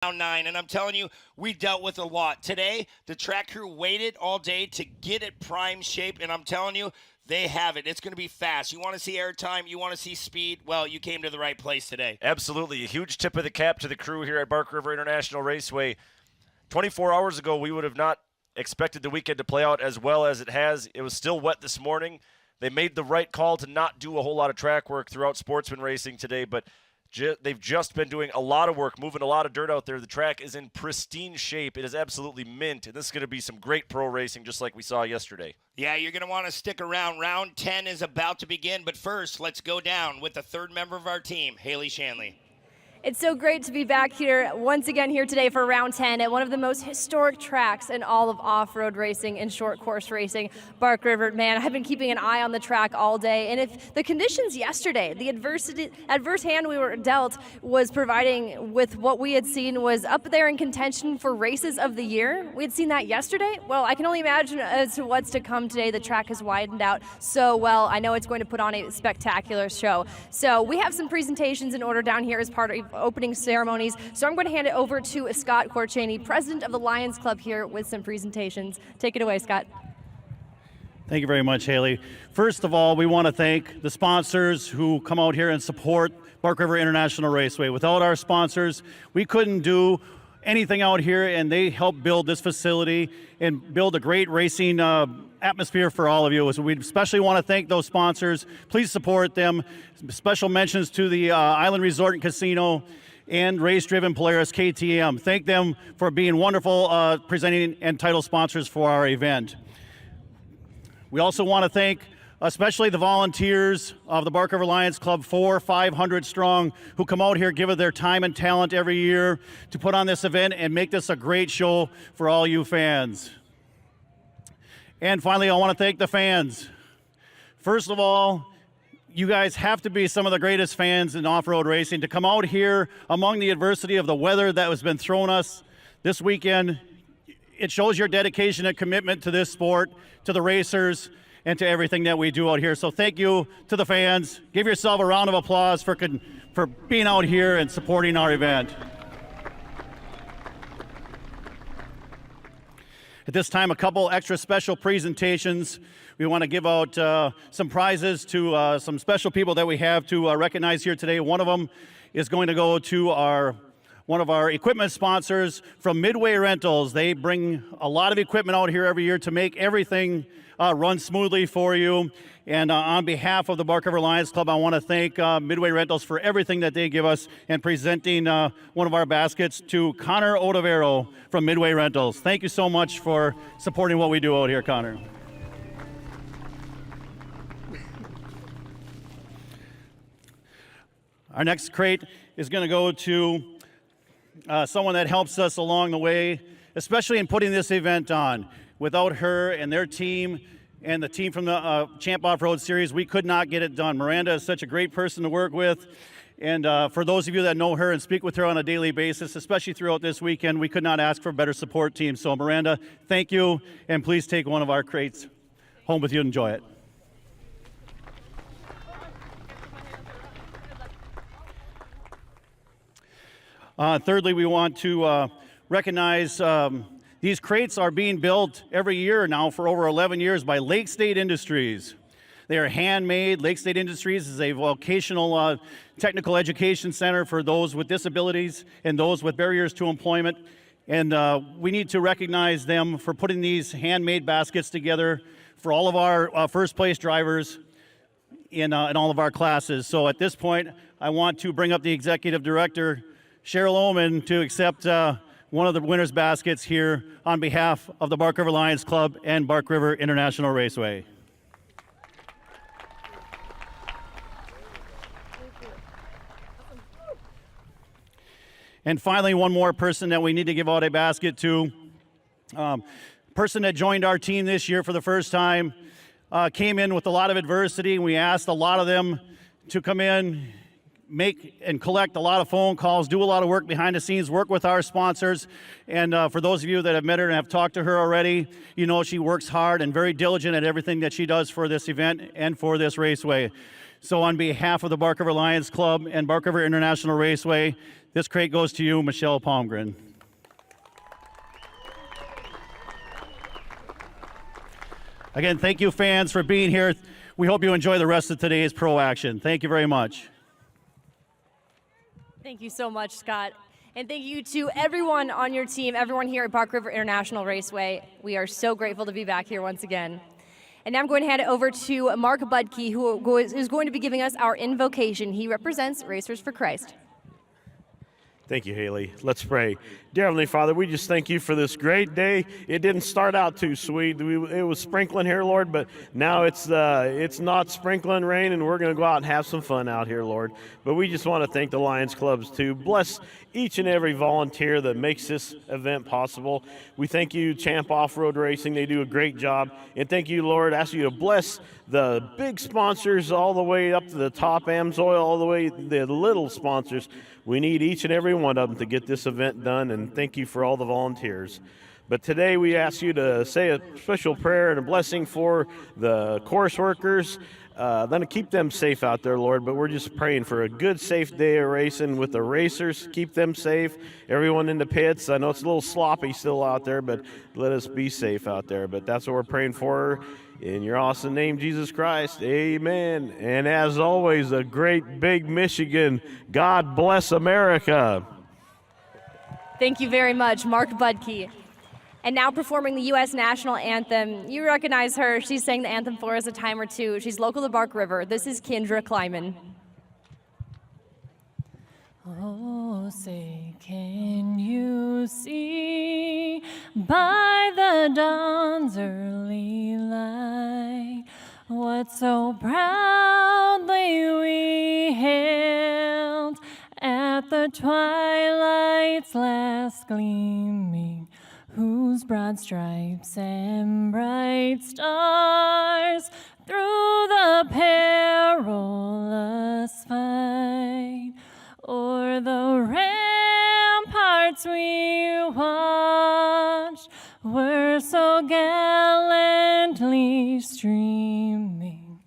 round 9, and I'm telling you, we dealt with a lot. Today, the track crew waited all day to get it prime shape, and I'm telling you, they have it. It's going to be fast. You want to see airtime, you want to see speed, well, you came to the right place today. Absolutely. A huge tip of the cap to the crew here at Bark River International Raceway. 24 hours ago, we would have not expected the weekend to play out as well as it has. It was still wet this morning. They made the right call to not do a whole lot of track work throughout sportsman racing today, but they've just been doing a lot of work, moving a lot of dirt out there. The track is in pristine shape. It is absolutely mint, and this is going to be some great pro racing just like we saw yesterday. Yeah, you're going to want to stick around. Round 10 is about to begin, but first, let's go down with the third member of our team, Haley Shanley. It's so great to be back here once again here today for round 10 at one of the most historic tracks in all of off-road racing and short course racing, Bark River. Man, I've been keeping an eye on the track all day, and if the conditions yesterday, the adverse hand we were dealt was providing with what we had seen was up there in contention for races of the year. We had seen that yesterday. Well, I can only imagine as to what's to come today. The track has widened out so well. I know it's going to put on a spectacular show. So we have some presentations in order down here as part of opening ceremonies. So I'm going to hand it over to Scott Corchaney, president of the Lions Club, here with some presentations. Take it away, Scott. Thank you very much, Haley. First of all, we want to thank the sponsors who come out here and support Bark River International Raceway. Without our sponsors, we couldn't do anything out here, and they helped build this facility and build a great racing atmosphere for all of you. So we especially want to thank those sponsors. Please support them. Special mentions to the Island Resort and Casino and race-driven Polaris KTM. Thank them for being wonderful presenting and title sponsors for our event. We also want to thank especially the volunteers of the Bark River Lions Club, 500 strong, who come out here, give their time and talent every year to put on this event and make this a great show for all you fans. And finally, I want to thank the fans. First of all, you guys have to be some of the greatest fans in off-road racing. To come out here among the adversity of the weather that has been thrown us this weekend, it shows your dedication and commitment to this sport, to the racers, and to everything that we do out here. So thank you to the fans. Give yourself a round of applause for being out here and supporting our event. At this time, a couple extra special presentations. We want to give out some prizes to some special people that we have to recognize here today. One of them is going to go to one of our equipment sponsors from Midway Rentals. They bring a lot of equipment out here every year to make everything run smoothly for you. And on behalf of the Bark River Lions Club, I want to thank Midway Rentals for everything that they give us, and presenting one of our baskets to Connor Odavero from Midway Rentals. Thank you so much for supporting what we do out here, Connor. Our next crate is going to go to someone that helps us along the way, especially in putting this event on. Without her and their team and the team from the Champ Off-Road Series, we could not get it done. Miranda is such a great person to work with. And for those of you that know her and speak with her on a daily basis, especially throughout this weekend, we could not ask for a better support team. So Miranda, thank you, and please take one of our crates home with you and enjoy it. Thirdly, we want to recognize these crates are being built every year now for over 11 years by Lake State Industries. They are handmade. Lake State Industries is a vocational technical education center for those with disabilities and those with barriers to employment. And we need to recognize them for putting these handmade baskets together for all of our first place drivers in all of our classes. So at this point, I want to bring up the executive director, Cheryl Oman, to accept one of the winners' baskets here on behalf of the Bark River Lions Club and Bark River International Raceway. And finally, one more person that we need to give out a basket to. Person that joined our team this year for the first time, came in with a lot of adversity, and we asked a lot of them to come in, make and collect a lot of phone calls, do a lot of work behind the scenes, work with our sponsors. And for those of you that have met her and have talked to her already, you know she works hard and very diligent at everything that she does for this event and for this raceway. So on behalf of the Bark River Lions Club and Bark River International Raceway, this crate goes to you, Michelle Palmgren. Again, thank you, fans, for being here. We hope you enjoy the rest of today's pro action. Thank you very much. Thank you so much, Scott. And thank you to everyone on your team, everyone here at Bark River International Raceway. We are so grateful to be back here once again. And now I'm going to hand it over to Mark Budke, who is going to be giving us our invocation. He represents Racers for Christ. Thank you, Haley. Let's pray. Dear Heavenly Father, we just thank you for this great day. It didn't start out too sweet. It was sprinkling here, Lord, but now it's not sprinkling rain, and we're going to go out and have some fun out here, Lord. But we just want to thank the Lions Clubs, too. Bless each and every volunteer that makes this event possible. We thank you, Champ Off-Road Racing. They do a great job. And thank you, Lord. I ask you to bless the big sponsors all the way up to the top, AMSOIL, all the way the little sponsors. We need each and every one of them to get this event done, and thank you for all the volunteers. But today we ask you to say a special prayer and a blessing for the course workers. Then keep them safe out there, Lord. But we're just praying for a good, safe day of racing with the racers. Keep them safe. Everyone in the pits. I know it's a little sloppy still out there, but let us be safe out there. But that's what we're praying for. In your awesome name, Jesus Christ, amen. And as always, a great big Michigan. God bless America. Thank you very much, Mark Budke. And now performing the U.S. National Anthem. You recognize her. She's sang the anthem for us a time or two. She's local to Bark River. This is Kendra Kleiman. Oh, say, can you see by the dawn's early light what so proudly we hailed at the twilight's last gleaming, whose broad stripes and bright stars through the perilous fight o'er the ramparts we watched were so gallantly streaming,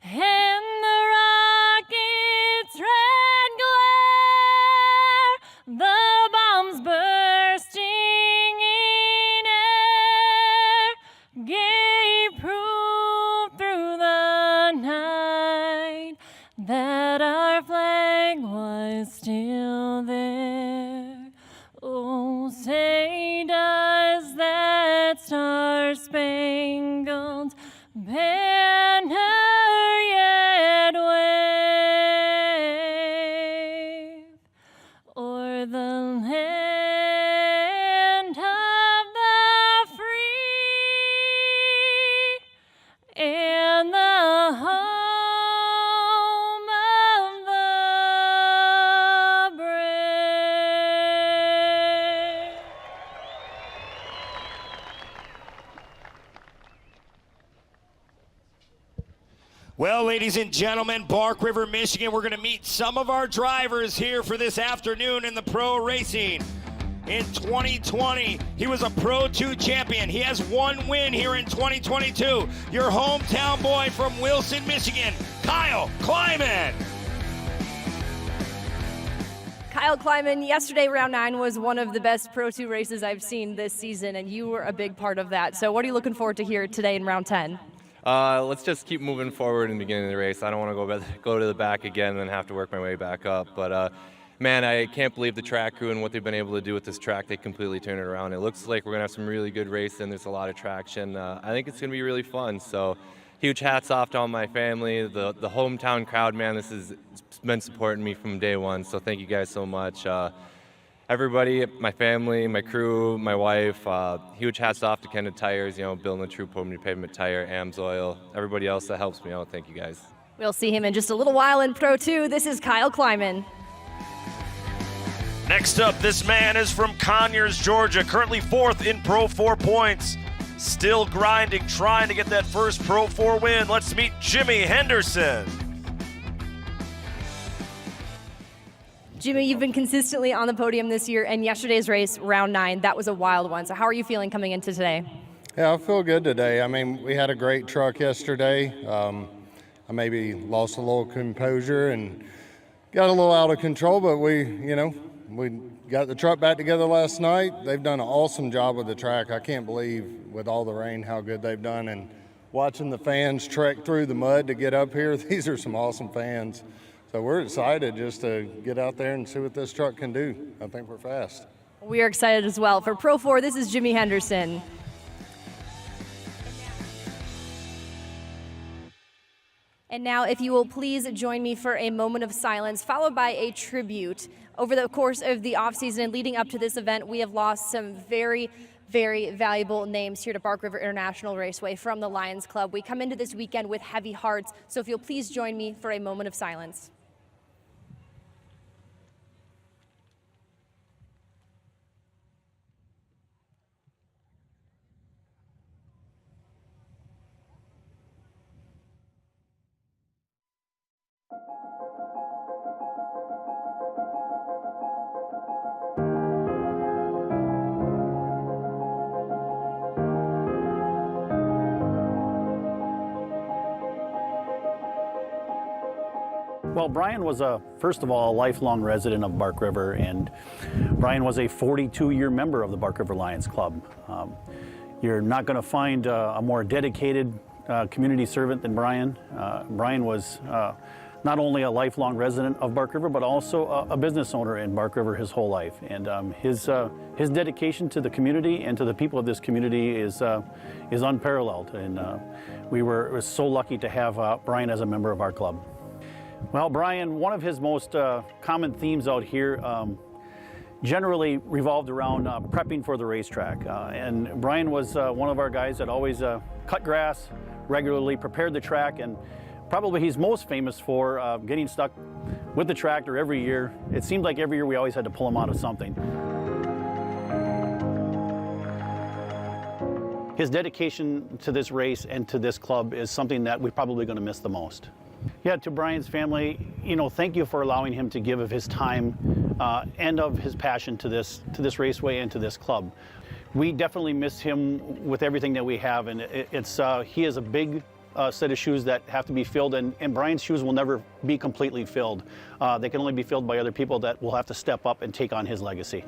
and the rockets' red glare, the bombs bursting in air, gave proof through the night that our flag was still there. Oh, say does that star-spangled banner yet wave o'er the land of the free and the home of the brave. Well, ladies and gentlemen, Bark River, Michigan, we're going to meet some of our drivers here for this afternoon in the pro racing. In 2020, he was a Pro 2 champion. He has one win here in 2022. Your hometown boy from Wilson, Michigan, Kyle Kleiman. Kyle Kleiman, yesterday round 9 was one of the best Pro 2 races I've seen this season, and you were a big part of that. So what are you looking forward to here today in round 10? Let's just keep moving forward in the beginning of the race. I don't want to go to the back again and then have to work my way back up. But man, I can't believe the track crew and what they've been able to do with this track. They completely turned it around. It looks like we're going to have some really good racing. There's a lot of traction. I think it's going to be really fun. So huge hats off to all my family, the hometown crowd, man. This has been supporting me from day one. So thank you guys so much. Everybody, my family, my crew, my wife, huge hats off to Kendra Tires, building a true Podium pavement tire, AMSOIL, everybody else that helps me out. Thank you guys. We'll see him in just a little while in Pro 2. This is Kyle Kleiman. Next up, this man is from Conyers, Georgia, currently 4th in Pro 4 points. Still grinding, trying to get that first Pro 4 win. Let's meet Jimmy Henderson. Jimmy, you've been consistently on the podium this year, and yesterday's race, round 9, that was a wild one. So how are you feeling coming into today? Yeah, I feel good today. I mean, we had a great truck yesterday. I maybe lost a little composure and got a little out of control, but we got the truck back together last night. They've done an awesome job with the track. I can't believe with all the rain how good they've done, and watching the fans trek through the mud to get up here. These are some awesome fans. So we're excited just to get out there and see what this truck can do. I think we're fast. We are excited as well. For Pro 4, this is Jimmy Henderson. And now, if you will please join me for a moment of silence, followed by a tribute. Over the course of the offseason and leading up to this event, we have lost some very, very valuable names here to Bark River International Raceway from the Lions Club. We come into this weekend with heavy hearts, so if you'll please join me for a moment of silence. Well, Brian was first of all, a lifelong resident of Bark River, and Brian was a 42-year member of the Bark River Lions Club. You're not going to find a more dedicated community servant than Brian. Brian was not only a lifelong resident of Bark River, but also a business owner in Bark River his whole life. And his dedication to the community and to the people of this community is unparalleled. And we were so lucky to have Brian as a member of our club. Well, Brian, one of his most common themes out here generally revolved around prepping for the racetrack. And Brian was one of our guys that always cut grass, regularly prepared the track, and probably he's most famous for getting stuck with the tractor every year. It seemed like every year we always had to pull him out of something. His dedication to this race and to this club is something that we're probably going to miss the most. Yeah, to Brian's family, thank you for allowing him to give of his time and of his passion to this raceway and to this club. We definitely miss him with everything that we have, and he is a big set of shoes that have to be filled, and Brian's shoes will never be completely filled. They can only be filled by other people that will have to step up and take on his legacy.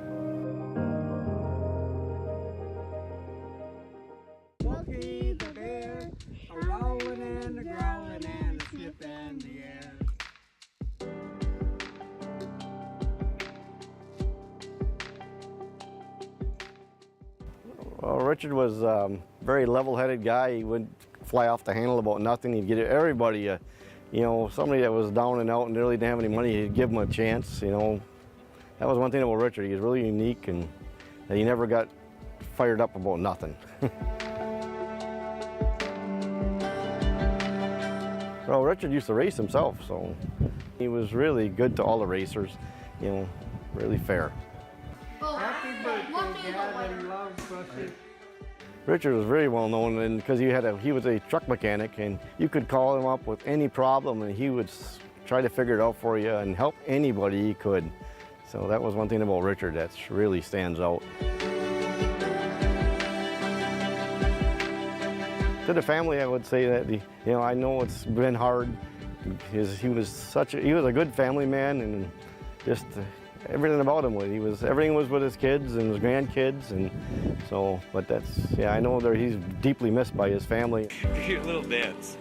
Well, Richard was a very level-headed guy. He wouldn't fly off the handle about nothing. He'd get everybody, somebody that was down and out and really didn't have any money, he'd give them a chance, That was one thing about Richard. He was really unique, and he never got fired up about nothing. Well, Richard used to race himself, so he was really good to all the racers, really fair. Happy birthday, Dad, and love, Rusty. Richard was very well known because he was a truck mechanic, and you could call him up with any problem and he would try to figure it out for you and help anybody he could. So that was one thing about Richard that really stands out. To the family, I would say that I know it's been hard. He was a good family man, and just everything about him everything was with his kids and his grandkids, and so. But I know that he's deeply missed by his family. Your little dance.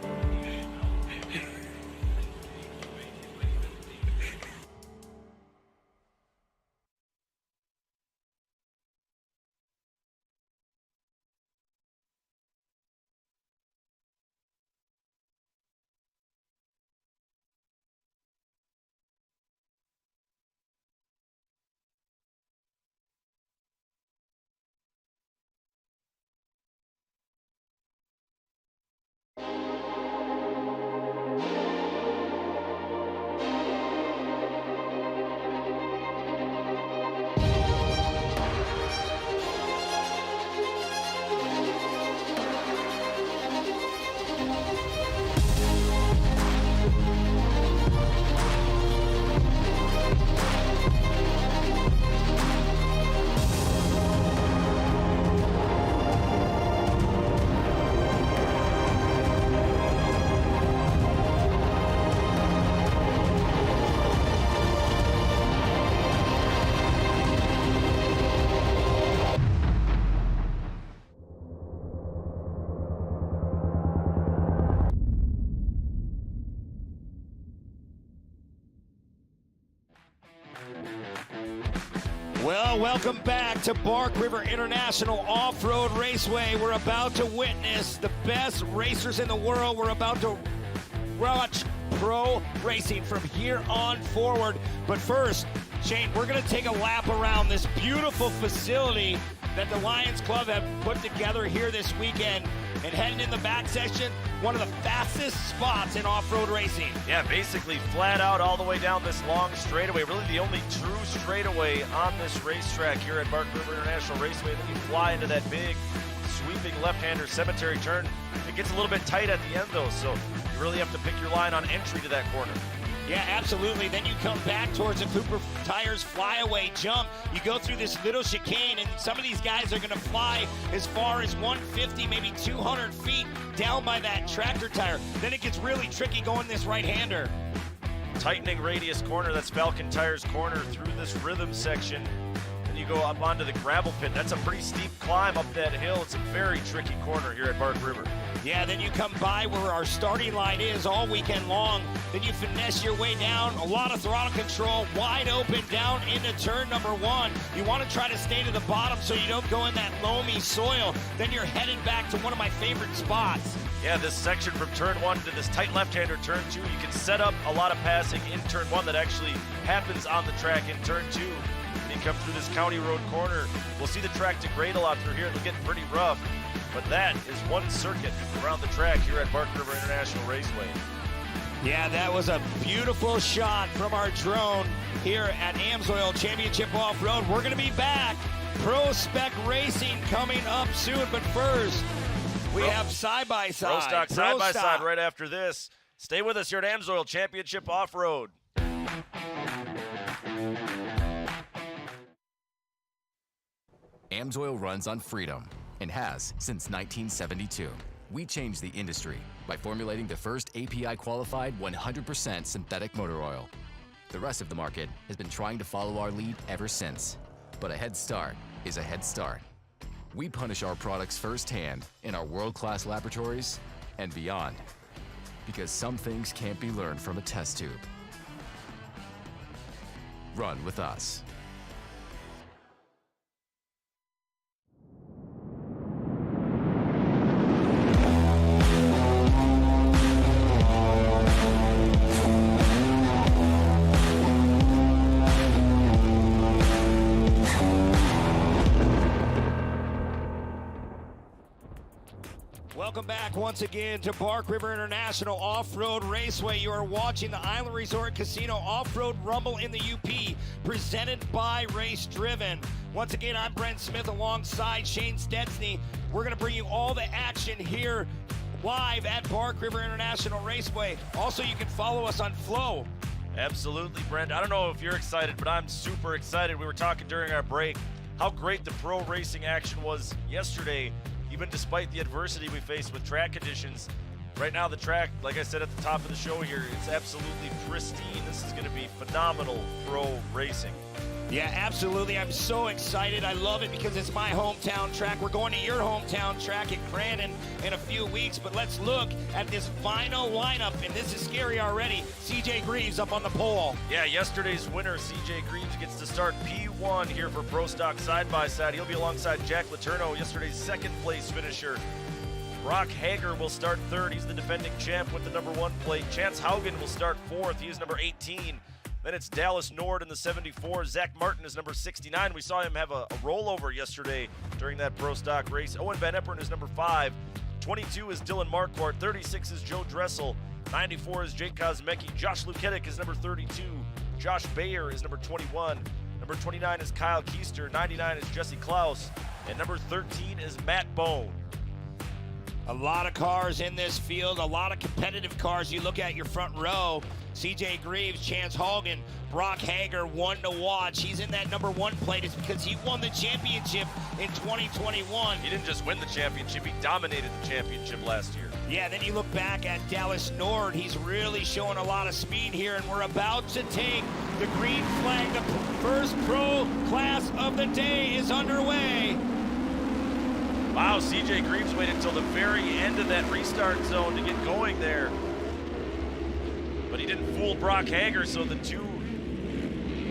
Well, welcome back to Bark River International Off-Road Raceway. We're about to witness the best racers in the world. We're about to watch pro racing from here on forward. But first, Shane, we're going to take a lap around this beautiful facility that the Lions Club have put together here this weekend. And heading in the back section, one of the fastest spots in off-road racing. Yeah, basically flat out all the way down this long straightaway. Really the only true straightaway on this racetrack here at Bark River International Raceway. Then you fly into that big sweeping left-hander cemetery turn. It gets a little bit tight at the end though, so you really have to pick your line on entry to that corner. Yeah, absolutely. Then you come back towards the Cooper Tires flyaway jump. You go through this little chicane, and some of these guys are going to fly as far as 150, maybe 200 feet down by that tractor tire. Then it gets really tricky going this right-hander. Tightening radius corner, that's Falcon Tires corner through this rhythm section. Then you go up onto the gravel pit. That's a pretty steep climb up that hill. It's a very tricky corner here at Bark River. Yeah, then you come by where our starting line is all weekend long. Then you finesse your way down, a lot of throttle control, wide open down into turn number 1. You want to try to stay to the bottom so you don't go in that loamy soil. Then you're headed back to one of my favorite spots. Yeah, this section from turn 1 to this tight left-hander turn 2, you can set up a lot of passing in turn 1 that actually happens on the track in turn 2. And you come through this county road corner. We'll see the track degrade a lot through here. It'll get pretty rough. But that is one circuit around the track here at Bark River International Raceway. Yeah, that was a beautiful shot from our drone here at AMSOIL Championship Off-Road. We're going to be back. Pro Spec Racing coming up soon. But first, we have side-by-side. Pro Stock side-by-side right after this. Stay with us here at AMSOIL Championship Off-Road. AMSOIL runs on freedom and has since 1972. We changed the industry by formulating the first API-qualified 100% synthetic motor oil. The rest of the market has been trying to follow our lead ever since. But a head start is a head start. We punish our products firsthand in our world-class laboratories and beyond. Because some things can't be learned from a test tube. Run with us. Welcome back once again to Bark River International Off-Road Raceway. You are watching the Island Resort Casino Off-Road Rumble in the UP, presented by Race Driven. Once again, I'm Brent Smith alongside Shane Stetsny. We're going to bring you all the action here live at Bark River International Raceway. Also, you can follow us on Flow. Absolutely, Brent. I don't know if you're excited, but I'm super excited. We were talking during our break how great the pro racing action was yesterday. Even despite the adversity we faced with track conditions, right now the track, like I said at the top of the show here, it's absolutely pristine. This is going to be phenomenal pro racing. Yeah, absolutely. I'm so excited. I love it because it's my hometown track. We're going to your hometown track at Crandon in a few weeks, but let's look at this final lineup, and this is scary already. CJ Greaves up on the pole. Yeah, yesterday's winner, CJ Greaves, gets to start P1 here for Pro Stock side-by-side. He'll be alongside Jack Letourneau, yesterday's second-place finisher. Brock Hager will start third. He's the defending champ with the number 1 plate. Chance Haugen will start fourth. He is number 18. Then it's Dallas Nord in the 74. Zach Martin is number 69. We saw him have a rollover yesterday during that Pro Stock race. Owen Van Epperen is number 5. 22 is Dylan Marquardt. 36 is Joe Dressel. 94 is Jake Kosmecki. Josh Luketic is number 32. Josh Bayer is number 21. Number 29 is Kyle Keister. 99 is Jesse Klaus. And number 13 is Matt Bone. A lot of cars in this field, a lot of competitive cars. You look at your front row, CJ Greaves, Chance Haugen, Brock Hager, one to watch. He's in that number 1 plate. It's because he won the championship in 2021. He didn't just win the championship, he dominated the championship last year. Yeah, then you look back at Dallas Nord. He's really showing a lot of speed here, and we're about to take the green flag. The first pro class of the day is underway. Wow, CJ Greaves waited until the very end of that restart zone to get going there. But he didn't fool Brock Hager, so the two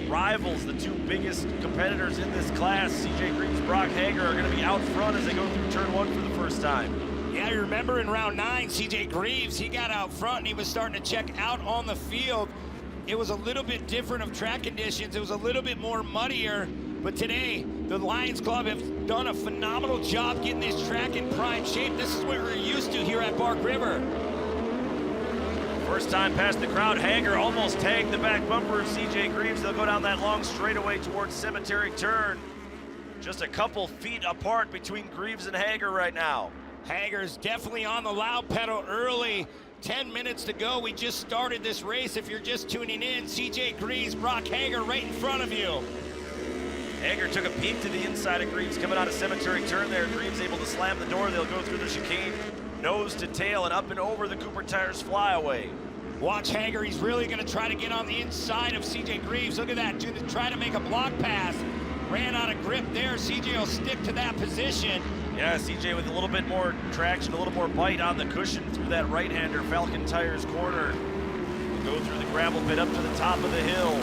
rivals, the two biggest competitors in this class, CJ Greaves, Brock Hager, are going to be out front as they go through turn 1 for the first time. Yeah, you remember in round 9, CJ Greaves, he got out front and he was starting to check out on the field. It was a little bit different of track conditions. It was a little bit more muddier. But today, the Lions Club have done a phenomenal job getting this track in prime shape. This is what we're used to here at Bark River. First time past the crowd, Hager almost tagged the back bumper of CJ Greaves. They'll go down that long straightaway towards Cemetery Turn. Just a couple feet apart between Greaves and Hager right now. Hager's definitely on the loud pedal early. 10 minutes to go. We just started this race. If you're just tuning in, CJ Greaves, Brock Hager right in front of you. Hager took a peek to the inside of Greaves coming out of Cemetery Turn there. Greaves able to slam the door. They'll go through the chicane, nose to tail, and up and over the Cooper Tires flyaway. Watch Hager. He's really going to try to get on the inside of CJ Greaves. Look at that. Try to make a block pass. Ran out of grip there. CJ will stick to that position. Yeah, CJ with a little bit more traction, a little more bite on the cushion through that right-hander Falcon Tires corner. Go through the gravel pit up to the top of the hill.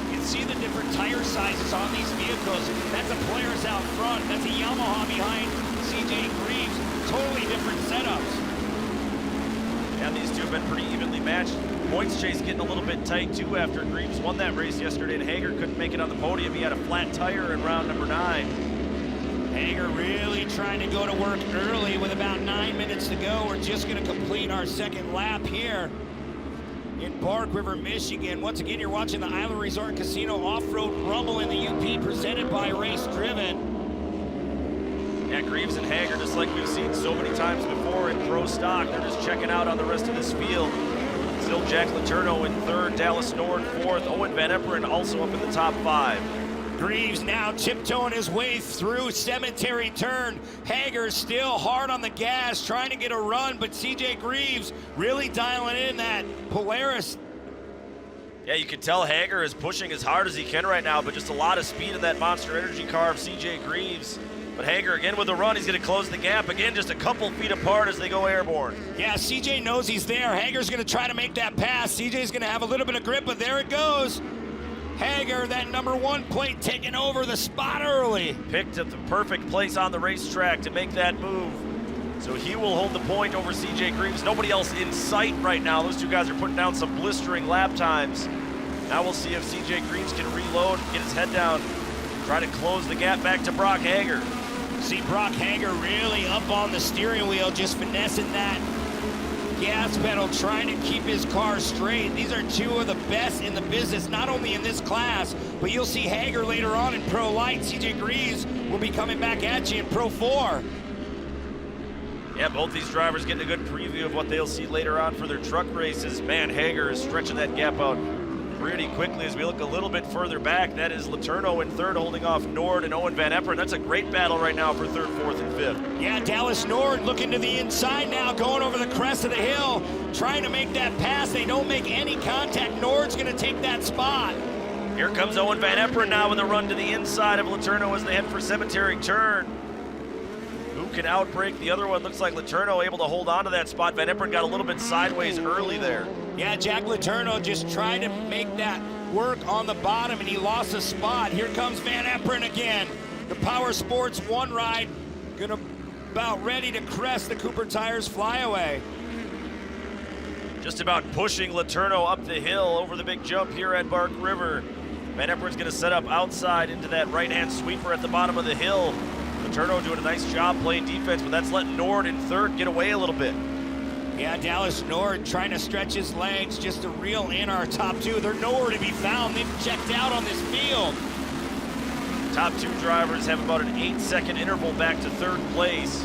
You can see the different tire sizes on these vehicles. That's a Polaris out front. That's a Yamaha behind CJ Greaves. Totally different setups. Yeah, these two have been pretty evenly matched. Points chase getting a little bit tight too after Greaves won that race yesterday and Hager couldn't make it on the podium. He had a flat tire in round number 9. Hager really trying to go to work early with about 9 minutes to go. We're just going to complete our second lap here in Bark River, Michigan. Once again, you're watching the Island Resort Casino Off-Road Rumble in the UP presented by Race Driven. Yeah, Greaves and Hager, just like we've seen so many times before in pro stock, they're just checking out on the rest of this field. Still Jack Letourneau in 3rd, Dallas Nord 4th, Owen Van Eperen also up in the top 5. Greaves now tiptoeing his way through Cemetery Turn. Hager still hard on the gas, trying to get a run, but CJ Greaves really dialing in that Polaris. Yeah, you can tell Hager is pushing as hard as he can right now, but just a lot of speed in that Monster Energy car of CJ Greaves. But Hager again with the run, he's going to close the gap again, just a couple feet apart as they go airborne. Yeah, CJ knows he's there. Hager's going to try to make that pass. CJ's going to have a little bit of grip, but there it goes. Hager, that number 1 plate, taking over the spot early. Picked at the perfect place on the racetrack to make that move. So he will hold the point over CJ Greaves. Nobody else in sight right now. Those two guys are putting down some blistering lap times. Now we'll see if CJ Greaves can reload, get his head down, try to close the gap back to Brock Hager. See Brock Hager really up on the steering wheel, just finessing that gas pedal, trying to keep his car straight. These are two of the best in the business, not only in this class, but you'll see Hager later on in Pro Light. CJ Greaves will be coming back at you in Pro 4. Yeah, both these drivers getting a good preview of what they'll see later on for their truck races. Man, Hager is stretching that gap out pretty quickly as we look a little bit further back. That is Letourneau in 3rd, holding off Nord and Owen Van Eperen. That's a great battle right now for 3rd, 4th, and 5th. Yeah, Dallas Nord looking to the inside now, going over the crest of the hill, trying to make that pass. They don't make any contact. Nord's going to take that spot. Here comes Owen Van Eperen now with a run to the inside of Letourneau as they head for Cemetery Turn. Who can outbreak the other one? Looks like Letourneau able to hold on to that spot. Van Eperen got a little bit sideways early there. Yeah, Jack Letourneau just trying to make that work on the bottom, and he lost a spot. Here comes Van Eperen again. The Power Sports 1 ride about ready to crest the Cooper Tires flyaway. Just about pushing Letourneau up the hill over the big jump here at Bark River. Van Eperen's going to set up outside into that right-hand sweeper at the bottom of the hill. Letourneau doing a nice job playing defense, but that's letting Nord in 3rd get away a little bit. Yeah, Dallas Nord trying to stretch his legs just to reel in our top 2. They're nowhere to be found. They've checked out on this field. Top 2 drivers have about an 8-second interval back to 3rd place.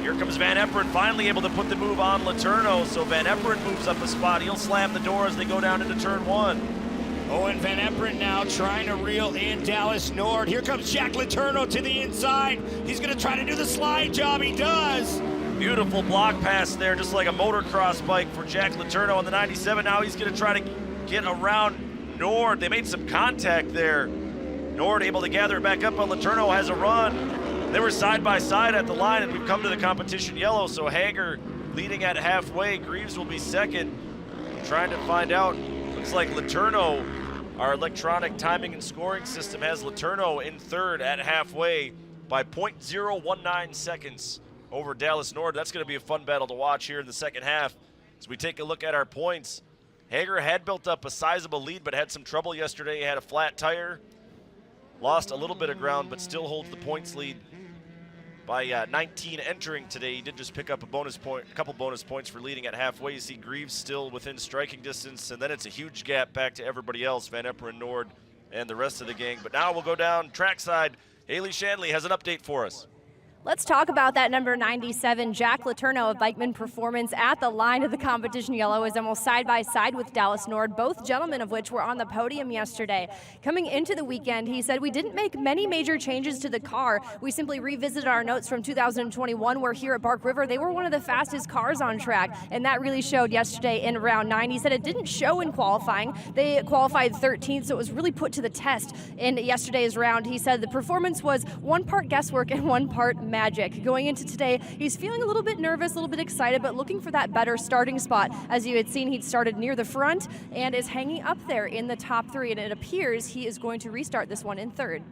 Here comes Van Eperen, finally able to put the move on Letourneau, so Van Eperen moves up a spot. He'll slam the door as they go down into turn 1. Owen Van Eperen now trying to reel in Dallas Nord. Here comes Jack Letourneau to the inside. He's going to try to do the slide job. He does. Beautiful block pass there, just like a motocross bike for Jack Letourneau on the 97. Now he's going to try to get around Nord. They made some contact there. Nord able to gather it back up, but Letourneau has a run. They were side by side at the line, and we've come to the competition yellow, so Hager leading at halfway. Greaves will be 2nd. Trying to find out. Looks like Letourneau Our electronic timing and scoring system has Letourneau in third at halfway by 0.019 seconds over Dallas Nord. That's going to be a fun battle to watch here in the second half. As we take a look at our points, Hager had built up a sizable lead but had some trouble yesterday. He had a flat tire, lost a little bit of ground, but still holds the points lead by 19 entering today. He did just pick up a couple bonus points for leading at halfway. You see Greaves still within striking distance, and then it's a huge gap back to everybody else, Van Eperen, Nord, and the rest of the gang. But now we'll go down trackside. Haley Shanley has an update for us. Let's talk about that number 97, Jack Letourneau of Bikeman Performance, at the line of the competition yellow, is almost side by side with Dallas Nord, both gentlemen of which were on the podium yesterday. Coming into the weekend, he said, we didn't make many major changes to the car. We simply revisited our notes from 2021, where here at Bark River, they were one of the fastest cars on track, and that really showed yesterday in round 9. He said it didn't show in qualifying. They qualified 13th, so it was really put to the test in yesterday's round. He said the performance was one part guesswork and one part magic. Going into today, he's feeling a little bit nervous, a little bit excited, but looking for that better starting spot. As you had seen, he'd started near the front and is hanging up there in the top 3, and it appears he is going to restart this one in third.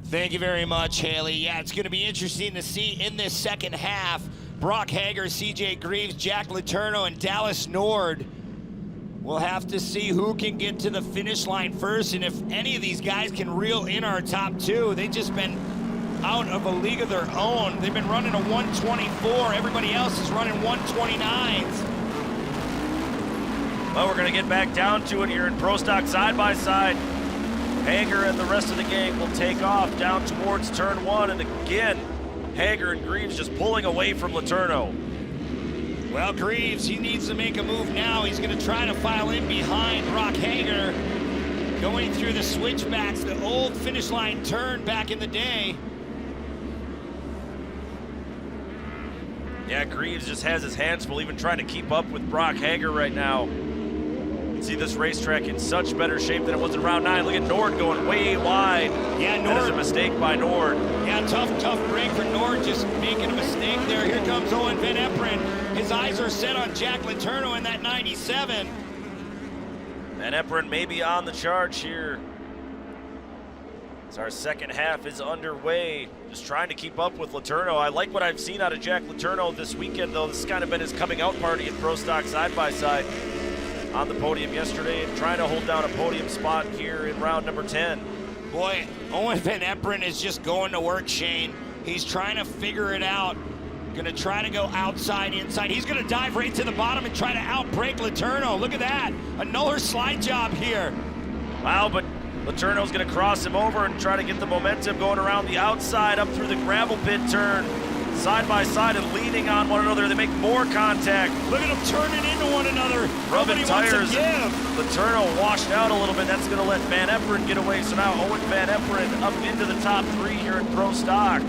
Thank you very much, Haley. Yeah, it's going to be interesting to see in this second half. Brock Hager, CJ Greaves, Jack Letourneau, and Dallas Nord. We'll have to see who can get to the finish line first, and if any of these guys can reel in our top 2. They've just been out of a league of their own. They've been running a 124. Everybody else is running 129s. Well, we're going to get back down to it here in Pro Stock side by side. Hager and the rest of the gang will take off down towards turn 1, and again, Hager and Greaves just pulling away from Letourneau. Well, Greaves, he needs to make a move now. He's going to try to file in behind Brock Hager, going through the switchbacks, the old finish line turn back in the day. Yeah, Greaves just has his hands full, even trying to keep up with Brock Hager right now. You can see this racetrack in such better shape than it was in round 9. Look at Nord going way wide. Yeah, Nord. That is a mistake by Nord. Yeah, tough break for Nord, just making a mistake there. Here comes Owen Van Eperen. His eyes are set on Jack Letourneau in that 97. Van Eperen may be on the charge here. As our second half is underway, just trying to keep up with Letourneau. I like what I've seen out of Jack Letourneau this weekend, though. This has kind of been his coming out party at Pro Stock side by side on the podium yesterday, and trying to hold down a podium spot here in round number 10. Boy, Owen Van Eperen is just going to work, Shane. He's trying to figure it out. Going to try to go outside, inside. He's going to dive right to the bottom and try to outbrake Letourneau. Look at that. Another slide job here. Wow, but Letourneau's going to cross him over and try to get the momentum going around the outside up through the gravel pit turn. Side by side and leaning on one another. They make more contact. Look at them turning into one another. Rubbing tires. Give. Letourneau washed out a little bit. That's going to let Van Eperen get away. So now Owen Van Eperen up into the top 3 here in Pro Stock.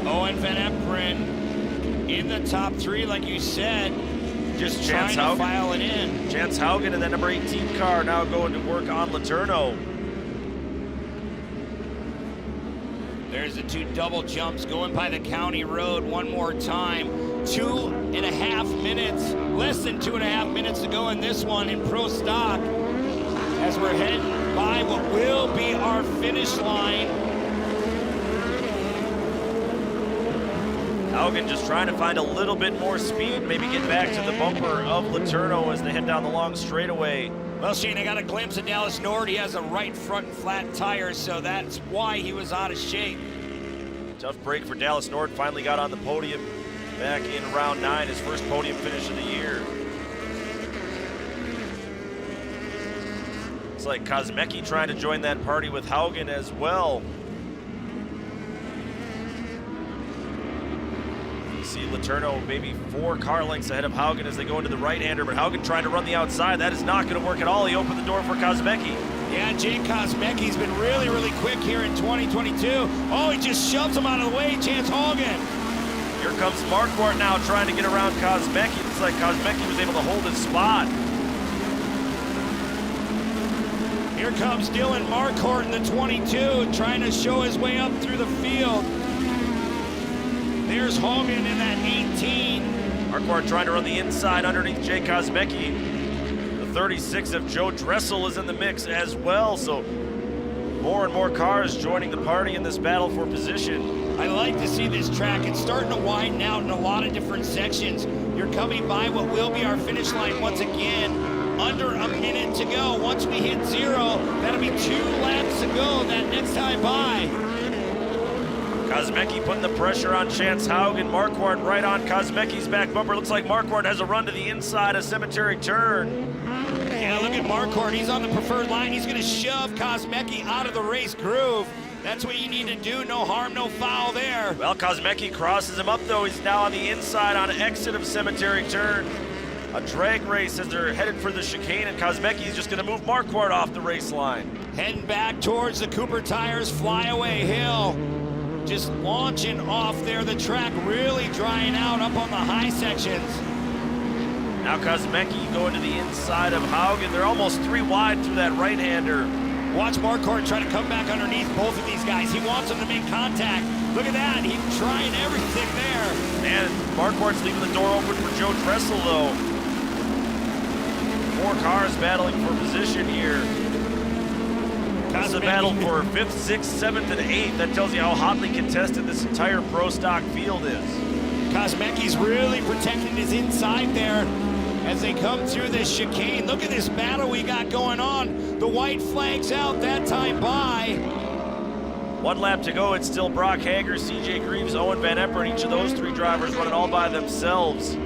Owen Van Eperen in the top 3, like you said. Just Chance trying to Haugen. file it in. Chance Haugen and that number 18 car now going to work on Letourneau. There's the 2 double jumps going by the county road one more time. 2.5 minutes, less than 2.5 minutes to go in this one in Pro Stock, as we're heading by what will be our finish line. Haugen just trying to find a little bit more speed, maybe get back to the bumper of Letourneau as they head down the long straightaway. Well, Shane, I got a glimpse of Dallas Nord. He has a right front and flat tire, so that's why he was out of shape. Tough break for Dallas Nord. Finally got on the podium back in round 9, his first podium finish of the year. Looks like Kosmecki trying to join that party with Haugen as well. See Letourneau maybe 4 car lengths ahead of Haugen as they go into the right-hander, but Haugen trying to run the outside. That is not going to work at all. He opened the door for Kosmecki. Yeah, Jake Kosmecki's been really quick here in 2022. Oh, he just shoves him out of the way, Chance Haugen. Here comes Marquardt now trying to get around Kosmecki. Looks like Kosmecki was able to hold his spot. Here comes Dylan Marquardt in the 22, trying to show his way up through the field. There's Haugen in that 18. Marquardt trying to run the inside underneath Jay Kosmecki. The 36 of Joe Dressel is in the mix as well. So more and more cars joining the party in this battle for position. I like to see this track. It's starting to widen out in a lot of different sections. You're coming by what will be our finish line once again. Under a minute to go. Once we hit 0, that'll be 2 laps to go that next time by. Kosmecki putting the pressure on Chance Haugen. Marquardt right on Kosmecki's back bumper. Looks like Marquardt has a run to the inside of Cemetery Turn. Yeah, look at Marquardt. He's on the preferred line. He's going to shove Kosmecki out of the race groove. That's what you need to do. No harm, no foul there. Well, Kosmecki crosses him up, though. He's now on the inside on exit of Cemetery Turn. A drag race as they're headed for the chicane, and Kosmecki is just going to move Marquardt off the race line. Heading back towards the Cooper Tires Flyaway Hill. Just launching off there. The track really drying out up on the high sections. Now Kosmecki going to the inside of Haugen. They're almost 3 wide through that right-hander. Watch Marquardt try to come back underneath both of these guys. He wants them to make contact. Look at that. He's trying everything there. And Marquardt's leaving the door open for Joe Dressel, though. 4 cars battling for position here. This is a battle for 5th, 6th, 7th, and 8th. That tells you how hotly contested this entire pro stock field is. Kosmecki's really protecting his inside there as they come through this chicane. Look at this battle we got going on. The white flag's out that time by. 1 lap to go. It's still Brock Hager, CJ Greaves, Owen Van Epperen. Each of those 3 drivers running all by themselves.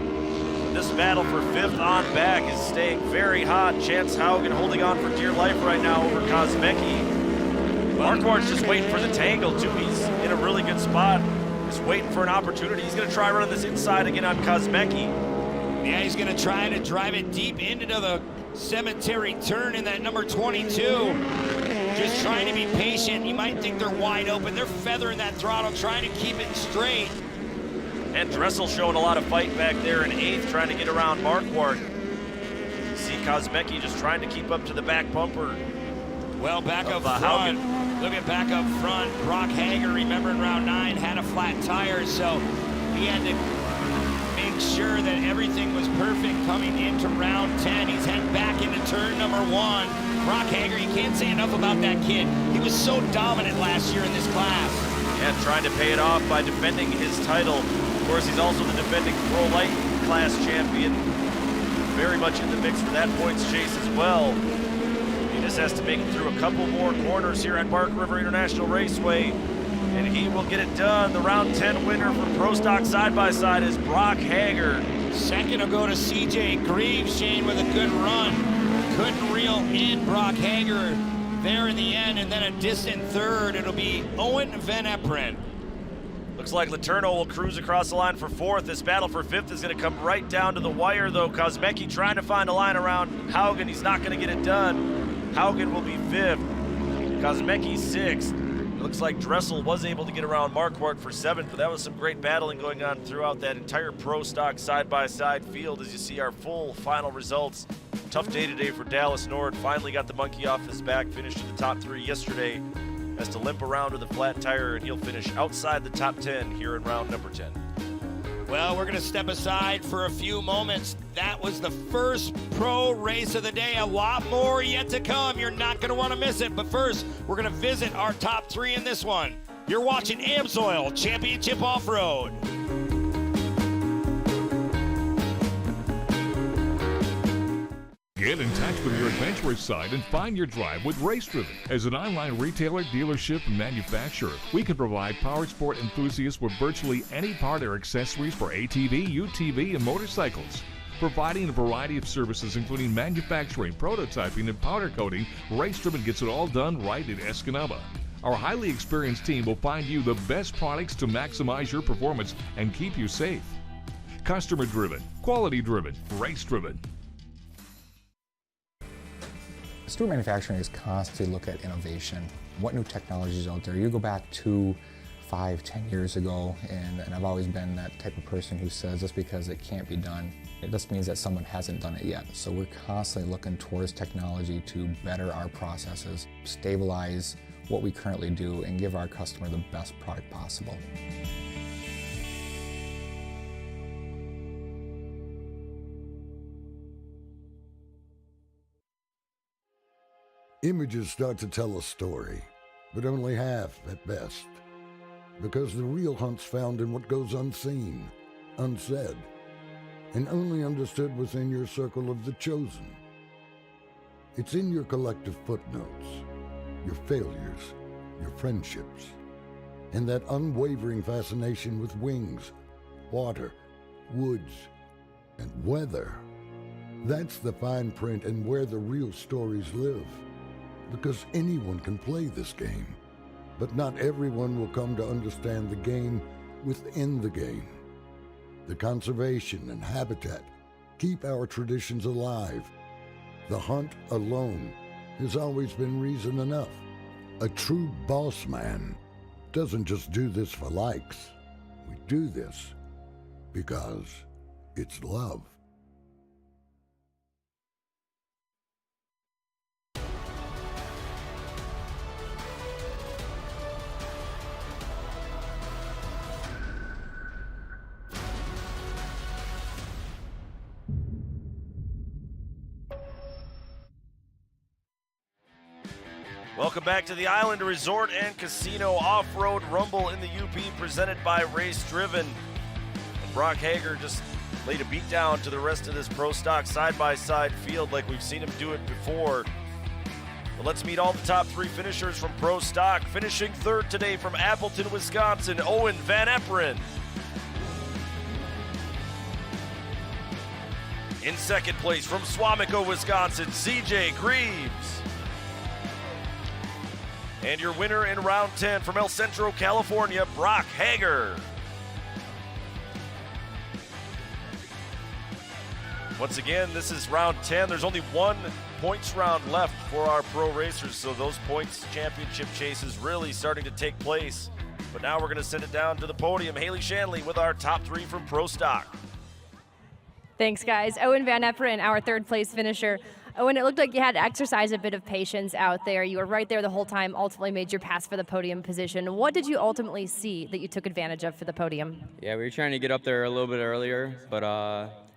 This battle for 5th on back is staying very hot. Chance Haugen holding on for dear life right now over Kosmecki. Marquardt's just waiting for the tangle, too. He's in a really good spot. Just waiting for an opportunity. He's going to try running this inside again on Kosmecki. Yeah, he's going to try to drive it deep into the Cemetery Turn in that number 22. Just trying to be patient. You might think they're wide open. They're feathering that throttle, trying to keep it straight. And Dressel showing a lot of fight back there in 8th, trying to get around Marquardt. See Kosmecki just trying to keep up to the back bumper. Well, back up front. Look at back up front. Brock Hager, remember in round 9, had a flat tire, so he had to make sure that everything was perfect coming into round 10. He's heading back into turn number 1. Brock Hager, you can't say enough about that kid. He was so dominant last year in this class. And trying to pay it off by defending his title. Of course, he's also the defending Pro Light class champion. Very much in the mix for that points chase as well. He just has to make it through a couple more corners here at Bark River International Raceway, and he will get it done. The round 10 winner for Pro Stock Side-by-Side is Brock Hager. Second will go to CJ Greaves, Shane, with a good run. Couldn't reel in Brock Hager there in the end, and then a distant third. It'll be Owen Van Epperen. Looks like Letourneau will cruise across the line for 4th. This battle for 5th is going to come right down to the wire, though. Kosmecki trying to find a line around Haugen. He's not going to get it done. Haugen will be 5th. Kosmecki 6th. Looks like Dressel was able to get around Marquardt for 7th, but that was some great battling going on throughout that entire pro stock side-by-side field as you see our full final results. Tough day today for Dallas Nord. Finally got the monkey off his back, finished in the top 3 yesterday. Has to limp around with a flat tire, and he'll finish outside the top 10 here in round number 10. Well, we're going to step aside for a few moments. That was the first pro race of the day. A lot more yet to come. You're not going to want to miss it. But first, we're going to visit our top 3 in this one. You're watching AMSOIL Championship Off-Road. Get in touch with your adventurous side and find your drive with Race Driven. As an online retailer, dealership, and manufacturer, we can provide power sport enthusiasts with virtually any part or accessories for ATV, UTV, and motorcycles. Providing a variety of services including manufacturing, prototyping, and powder coating, Race Driven gets it all done right in Escanaba. Our highly experienced team will find you the best products to maximize your performance and keep you safe. Customer driven, quality driven, race driven. Stewart Manufacturing is constantly look at innovation. What new technology is out there? You go back 2, 5, 10 years ago, and I've always been that type of person who says just because it can't be done, it just means that someone hasn't done it yet. So we're constantly looking towards technology to better our processes, stabilize what we currently do, and give our customer the best product possible. Images start to tell a story, but only half at best. Because the real hunt's found in what goes unseen, unsaid, and only understood within your circle of the chosen. It's in your collective footnotes, your failures, your friendships, and that unwavering fascination with wings, water, woods, and weather. That's the fine print and where the real stories live. Because anyone can play this game, but not everyone will come to understand the game within the game. The conservation and habitat keep our traditions alive. The hunt alone has always been reason enough. A true boss man doesn't just do this for likes. We do this because it's love. Welcome back to the Island Resort and Casino Off-Road Rumble in the UP presented by Race Driven. And Brock Hager just laid a beat down to the rest of this Pro Stock side-by-side field like we've seen him do it before. But let's meet all the top 3 finishers from Pro Stock. Finishing third today from Appleton, Wisconsin, Owen Van Eperen. In second place from Swamico, Wisconsin, CJ Greaves. And your winner in round 10 from El Centro, California, Brock Hager. Once again, this is round 10. There's only one points round left for our pro racers, so those points championship chases really starting to take place. But now we're going to send it down to the podium. Haley Shanley with our top 3 from Pro Stock. Thanks, guys. Owen Van Eperen, our third place finisher. Owen, it looked like you had to exercise a bit of patience out there. You were right there the whole time, ultimately made your pass for the podium position. What did you ultimately see that you took advantage of for the podium? Yeah, we were trying to get up there a little bit earlier, but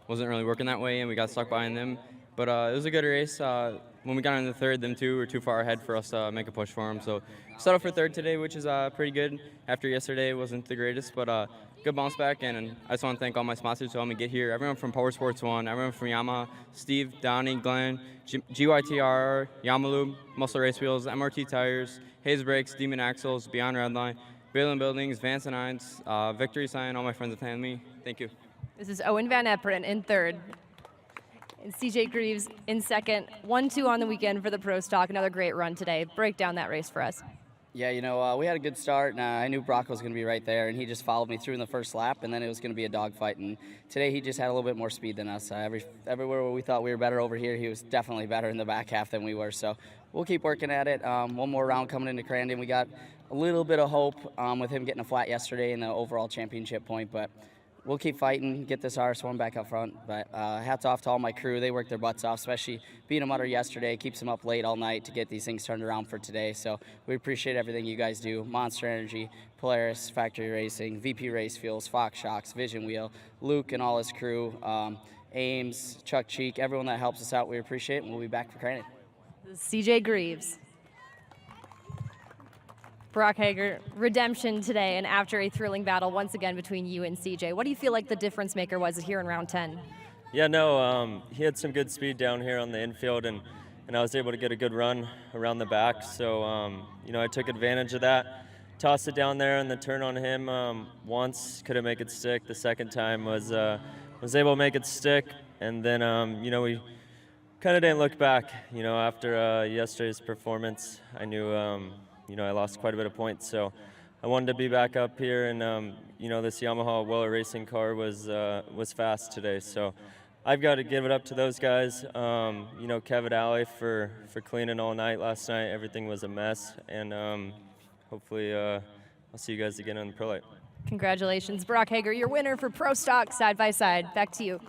wasn't really working that way, and we got stuck behind them. But it was a good race. When we got in the third, them two were too far ahead for us to make a push for them. So settled for third today, which is pretty good. After yesterday, it wasn't the greatest, but good bounce back. And I just want to thank all my sponsors who helped me get here. Everyone from Power Sports One, everyone from Yamaha, Steve, Donnie, Glenn, GYTR, Yamalube, Muscle Race Wheels, MRT Tires, Hayes Brakes, Demon Axles, Beyond Redline, Baylin Buildings, Vance and Hines, Victory Sign, all my friends that handled me. Thank you. This is Owen Van Eperen in third. And CJ Greaves in second. 1-2 on the weekend for the Pro Stock. Another great run today. Break down that race for us. Yeah, you know, we had a good start, and I knew Brock was going to be right there, and he just followed me through in the first lap, and then it was going to be a dogfight. And today he just had a little bit more speed than us. Everywhere where we thought we were better over here, he was definitely better in the back half than we were. So we'll keep working at it. One more round coming into Crandon. We got a little bit of hope with him getting a flat yesterday in the overall championship point, but we'll keep fighting, get this RS1 back up front. But hats off to all my crew. They worked their butts off, especially being a mutter yesterday. Keeps them up late all night to get these things turned around for today. So we appreciate everything you guys do. Monster Energy, Polaris, Factory Racing, VP Race Fuels, Fox Shocks, Vision Wheel, Luke and all his crew, Ames, Chuck Cheek, everyone that helps us out, we appreciate it, and we'll be back for Crandon. CJ Greaves. Brock Hager, redemption today, and after a thrilling battle once again between you and CJ. What do you feel like the difference maker was here in round 10? Yeah, no, he had some good speed down here on the infield, and I was able to get a good run around the back. So, you know, I took advantage of that, tossed it down there, and the turn on him once, couldn't make it stick. The second time was able to make it stick, and then, you know, we kind of didn't look back. You know, after yesterday's performance, I knew, you know, I lost quite a bit of points, so I wanted to be back up here, and you know, this Yamaha Weller racing car was fast today, so I've got to give it up to those guys. You know, Kevin Alley for cleaning all night last night. Everything was a mess, and hopefully I'll see you guys again on the Pro Light. Congratulations, Brock Hager, your winner for Pro Stock side by side. Back to you.